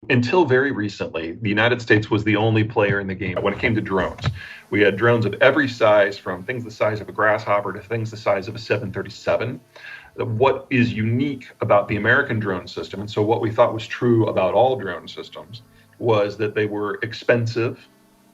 Until very recently, the United States was the only player in the game when it came to drones. We had drones of every size, from things the size of a grasshopper to things the size of a 737. What is unique about the American drone system, and so what we thought was true about all drone systems, was that they were expensive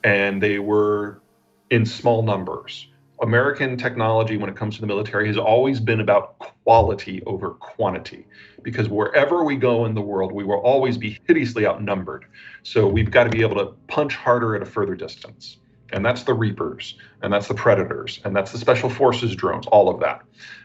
and they were in small numbers. American technology, when it comes to the military, has always been about quality over quantity, because wherever we go in the world, we will always be hideously outnumbered. So we've got to be able to punch harder at a further distance. And that's the Reapers, and that's the Predators, and that's the Special Forces drones, all of that.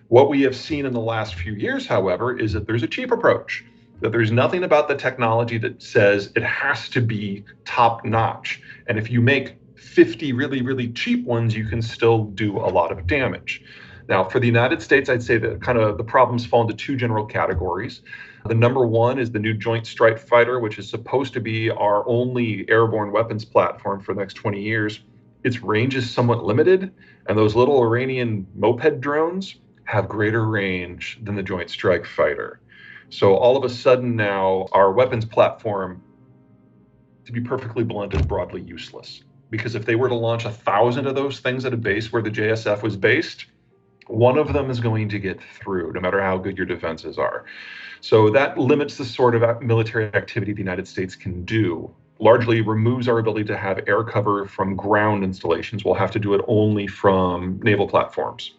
What we have seen in the last few years, however, is that there's a cheap approach, that there's nothing about the technology that says it has to be top notch. And if you make 50 really, really cheap ones, you can still do a lot of damage. Now, for the United States, I'd say that kind of the problems fall into two general categories. The number one is the new Joint Strike Fighter, which is supposed to be our only airborne weapons platform for the next 20 years. Its range is somewhat limited, and those little Iranian moped drones have greater range than the Joint Strike Fighter. So all of a sudden now, our weapons platform, to be perfectly blunt, is broadly useless. Because if they were to launch 1,000 of those things at a base where the JSF was based, one of them is going to get through, no matter how good your defenses are. So that limits the sort of military activity the United States can do, largely removes our ability to have air cover from ground installations. We'll have to do it only from naval platforms.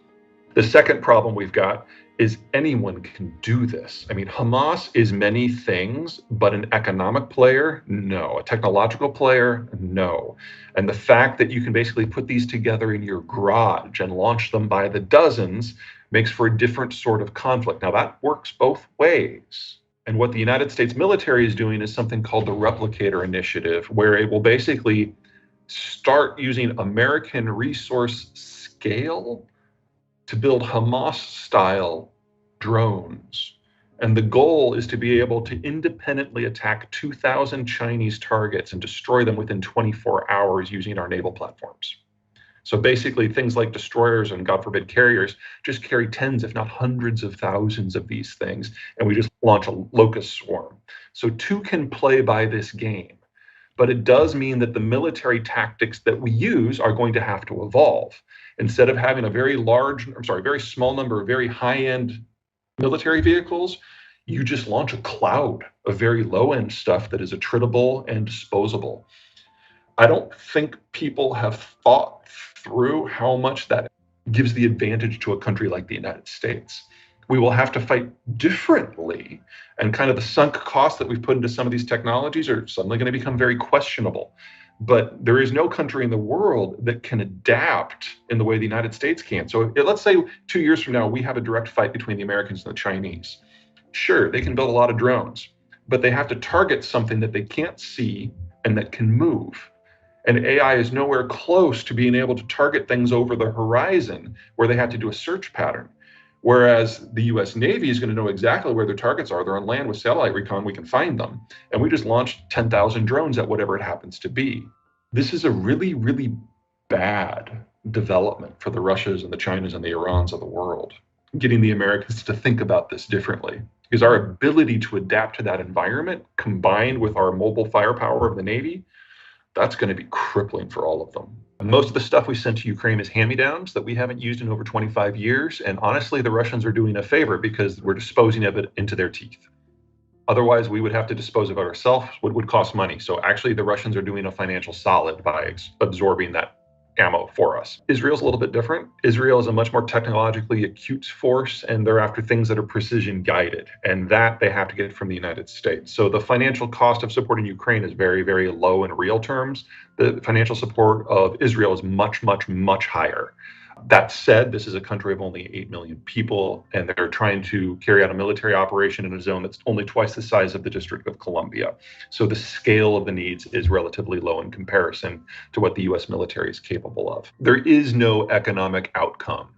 The second problem we've got is anyone can do this. I mean, Hamas is many things, but an economic player, no. A technological player, no. And the fact that you can basically put these together in your garage and launch them by the dozens makes for a different sort of conflict. Now, that works both ways. And what the United States military is doing is something called the Replicator Initiative, where it will basically start using American resource scale to build Hamas-style drones. And the goal is to be able to independently attack 2,000 Chinese targets and destroy them within 24 hours using our naval platforms. So basically, things like destroyers and, God forbid, carriers just carry tens, if not hundreds of thousands of these things, and we just launch a locust swarm. So two can play by this game. But it does mean that the military tactics that we use are going to have to evolve. Instead of having a very small number of very high-end military vehicles, you just launch a cloud of very low-end stuff that is attritable and disposable. I don't think people have thought through how much that gives the advantage to a country like the United States. We will have to fight differently, and kind of the sunk costs that we've put into some of these technologies are suddenly going to become very questionable. But there is no country in the world that can adapt in the way the United States can. So let's say 2 years from now, we have a direct fight between the Americans and the Chinese. Sure, they can build a lot of drones, but they have to target something that they can't see and that can move. And AI is nowhere close to being able to target things over the horizon where they have to do a search pattern. Whereas the US Navy is going to know exactly where their targets are. They're on land with satellite recon, we can find them. And we just launched 10,000 drones at whatever it happens to be. This is a really, really bad development for the Russias and the Chinas and the Irans of the world, getting the Americans to think about this differently. Because our ability to adapt to that environment, combined with our mobile firepower of the Navy, that's going to be crippling for all of them. Most of the stuff we sent to Ukraine is hand-me-downs that we haven't used in over 25 years. And honestly, the Russians are doing a favor because we're disposing of it into their teeth. Otherwise, we would have to dispose of it ourselves, which would cost money. So actually, the Russians are doing a financial solid by absorbing that ammo for us. Israel's a little bit different. Israel is a much more technologically acute force, and they're after things that are precision guided, and that they have to get from the United States. So the financial cost of supporting Ukraine is very, very low in real terms. The financial support of Israel is much, much, much higher. That said, this is a country of only 8 million people, and they're trying to carry out a military operation in a zone that's only twice the size of the District of Columbia. So the scale of the needs is relatively low in comparison to what the U.S. military is capable of. There is no economic outcome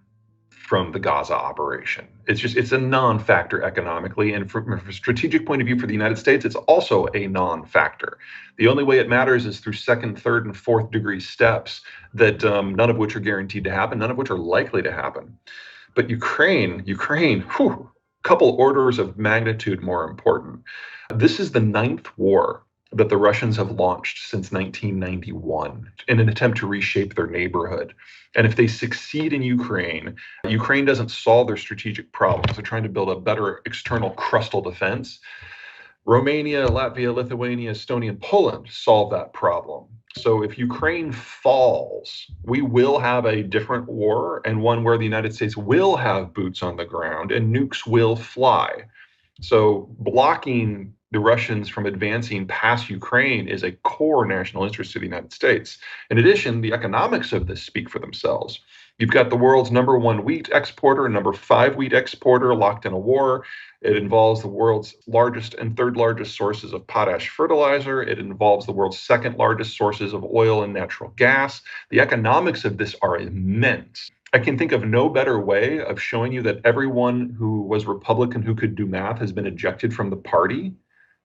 from the Gaza operation. It's a non-factor economically. And from a strategic point of view for the United States, it's also a non-factor. The only way it matters is through second, third, and fourth degree steps that none of which are guaranteed to happen, none of which are likely to happen. But Ukraine, couple orders of magnitude more important. This is the ninth war that the Russians have launched since 1991 in an attempt to reshape their neighborhood. And if they succeed in Ukraine, Ukraine doesn't solve their strategic problems. They're trying to build a better external crustal defense. Romania, Latvia, Lithuania, Estonia, and Poland solve that problem. So if Ukraine falls, we will have a different war, and one where the United States will have boots on the ground and nukes will fly. So blocking the Russians from advancing past Ukraine is a core national interest of the United States. In addition, the economics of this speak for themselves. You've got the world's number one wheat exporter and number five wheat exporter locked in a war. It involves the world's largest and third largest sources of potash fertilizer. It involves the world's second largest sources of oil and natural gas. The economics of this are immense. I can think of no better way of showing you that everyone who was Republican who could do math has been ejected from the party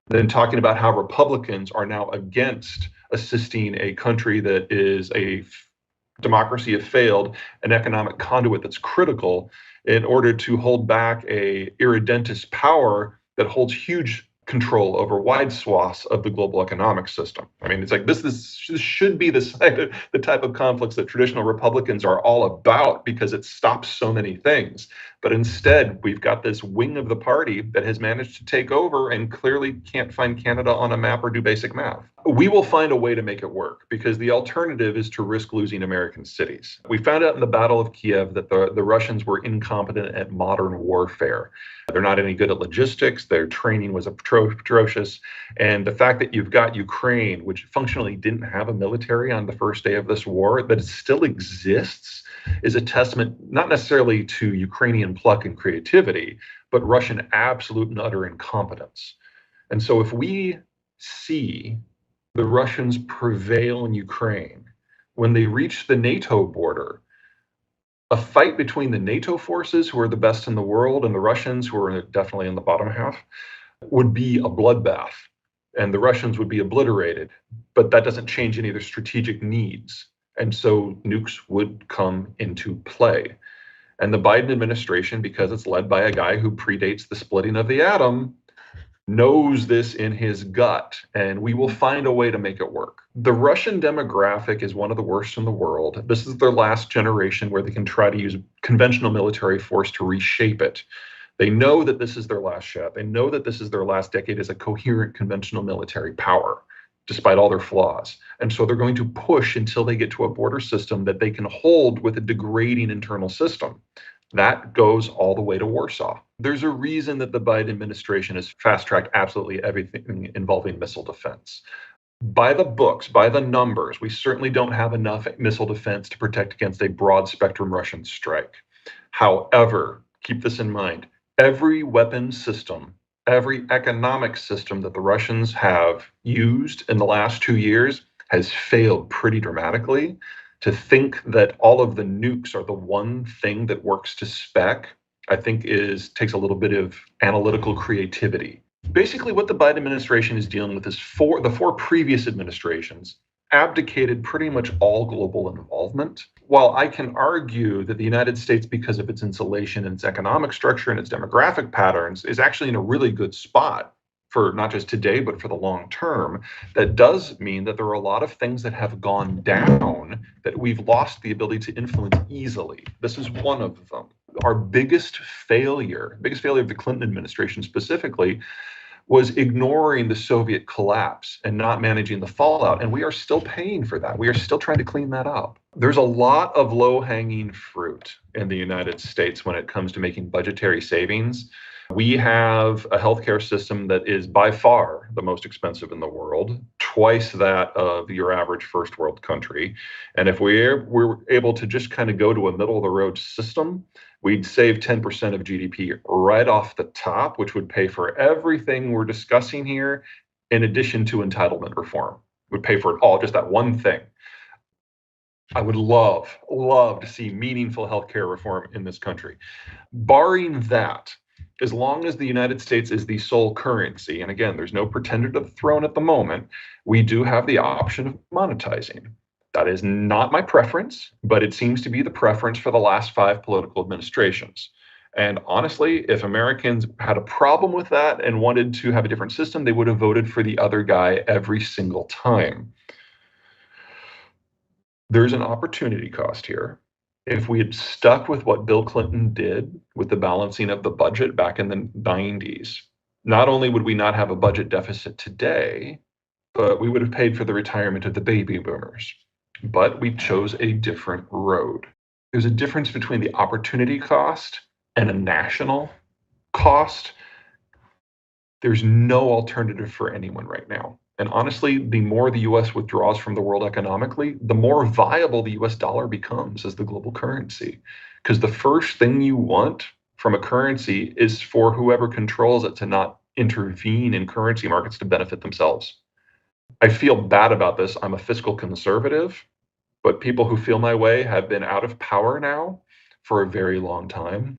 than talking about how Republicans are now against assisting a country that is a democracy have failed, an economic conduit that's critical in order to hold back a irredentist power that holds huge control over wide swaths of the global economic system. I mean, it's like this should be the type of conflicts that traditional Republicans are all about because it stops so many things. But instead, we've got this wing of the party that has managed to take over and clearly can't find Canada on a map or do basic math. We will find a way to make it work because the alternative is to risk losing American cities. We found out in the Battle of Kiev that the Russians were incompetent at modern warfare. They're not any good at logistics. Their training was atrocious. And the fact that you've got Ukraine, which functionally didn't have a military on the first day of this war, that it still exists, is a testament not necessarily to Ukrainian pluck and creativity, but Russian absolute and utter incompetence. And so if we see the Russians prevail in Ukraine, when they reach the NATO border, a fight between the NATO forces, who are the best in the world, and the Russians, who are definitely in the bottom half, would be a bloodbath, and the Russians would be obliterated. But that doesn't change any of their strategic needs. And so nukes would come into play. And the Biden administration, because it's led by a guy who predates the splitting of the atom, knows this in his gut, and we will find a way to make it work. The Russian demographic is one of the worst in the world. This is their last generation where they can try to use conventional military force to reshape it. They know that this is their last shot. They know that this is their last decade as a coherent conventional military power, despite all their flaws. And so they're going to push until they get to a border system that they can hold with a degrading internal system. That goes all the way to Warsaw. There's a reason that the Biden administration has fast-tracked absolutely everything involving missile defense. By the books, by the numbers, we certainly don't have enough missile defense to protect against a broad-spectrum Russian strike. However, keep this in mind, every weapon system, every economic system that the Russians have used in the last 2 years has failed pretty dramatically. To think that all of the nukes are the one thing that works to spec, I think takes a little bit of analytical creativity. Basically, what the Biden administration is dealing with is the four previous administrations abdicated pretty much all global involvement. While I can argue that the United States, because of its insulation and its economic structure and its demographic patterns, is actually in a really good spot for not just today, but for the long term, that does mean that there are a lot of things that have gone down that we've lost the ability to influence easily. This is one of them. Our biggest failure of the Clinton administration specifically, was ignoring the Soviet collapse and not managing the fallout. And we are still paying for that. We are still trying to clean that up. There's a lot of low-hanging fruit in the United States when it comes to making budgetary savings. We have a healthcare system that is by far the most expensive in the world, twice that of your average first world country. And if we're able to just kind of go to a middle of the road system, we'd save 10% of GDP right off the top, which would pay for everything we're discussing here, in addition to entitlement reform. Would pay for it all, just that one thing. I would love to see meaningful healthcare reform in this country. Barring that, as long as the United States is the sole currency, and again, there's no pretender to the throne at the moment, we do have the option of monetizing. That is not my preference, but it seems to be the preference for the last 5 political administrations. And honestly, if Americans had a problem with that and wanted to have a different system, they would have voted for the other guy every single time. There's an opportunity cost here. If we had stuck with what Bill Clinton did with the balancing of the budget back in the 90s, not only would we not have a budget deficit today, but we would have paid for the retirement of the baby boomers. But we chose a different road. There's a difference between the opportunity cost and a national cost. There's no alternative for anyone right now. And honestly, the more the US withdraws from the world economically, the more viable the US dollar becomes as the global currency. Because the first thing you want from a currency is for whoever controls it to not intervene in currency markets to benefit themselves. I feel bad about this. I'm a fiscal conservative, but people who feel my way have been out of power now for a very long time.